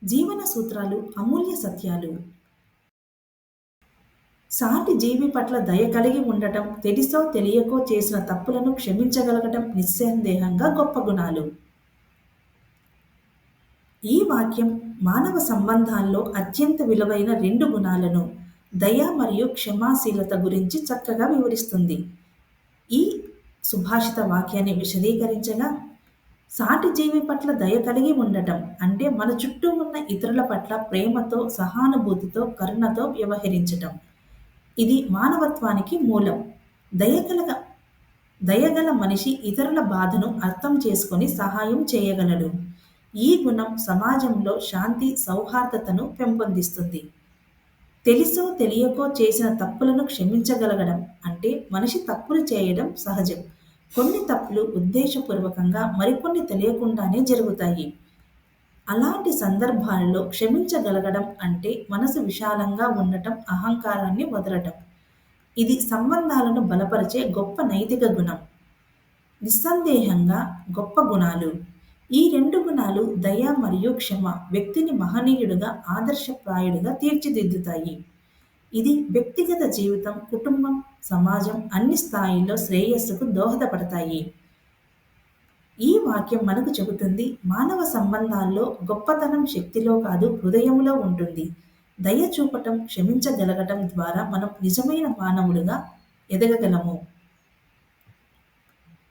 జీవన సూత్రాలు, అమూల్య సత్యాలు. సాటి జీవి పట్ల దయ కలిగి ఉండటం, తెలిసో తెలియకో చేసిన తప్పులను క్షమించగలగటం నిస్సందేహంగా గొప్ప గుణాలు. ఈ వాక్యం మానవ సంబంధాల్లో అత్యంత విలువైన రెండు గుణాలను, దయ మరియు క్షమాశీలత గురించి చక్కగా వివరిస్తుంది. ఈ సుభాషిత వాక్యాన్ని విశదీకరించగా, సాటి జీవి పట్ల దయ కలిగి ఉండటం అంటే మన చుట్టూ ఉన్న ఇతరుల పట్ల ప్రేమతో, సహానుభూతితో, కరుణతో వ్యవహరించటం. ఇది మానవత్వానికి మూలం. దయగల దయగల మనిషి ఇతరుల బాధను అర్థం చేసుకొని సహాయం చేయగలడు. ఈ గుణం సమాజంలో శాంతి, సౌహార్దతను పెంపొందిస్తుంది. తెలుసో తెలియకో చేసిన తప్పులను క్షమించగలగడం అంటే మనిషి తప్పులు చేయడం సహజం. కొన్ని తప్పులు ఉద్దేశపూర్వకంగా, మరికొన్ని తెలియకుండానే జరుగుతాయి. అలాంటి సందర్భాలలో క్షమించగలగడం అంటే మనసు విశాలంగా ఉండటం, అహంకారాన్ని వదలటం. ఇది సంబంధాలను బలపరిచే గొప్ప నైతిక గుణం. నిస్సందేహంగా గొప్ప గుణాలు. ఈ రెండు గుణాలు దయ మరియు క్షమ వ్యక్తిని మహనీయుడుగా, ఆదర్శప్రాయుడుగా తీర్చిదిద్దుతాయి. ఇది వ్యక్తిగత జీవితం, కుటుంబం, సమాజం అన్ని స్థాయిల్లో శ్రేయస్సుకు దోహదపడతాయి. ఈ వాక్యం మనకు చెబుతుంది, మానవ సంబంధాల్లో గొప్పతనం శక్తిలో కాదు హృదయంలో ఉంటుంది. దయ చూపటం, క్షమించగలగటం ద్వారా మనం నిజమైన మానవులుగా ఎదగగలము.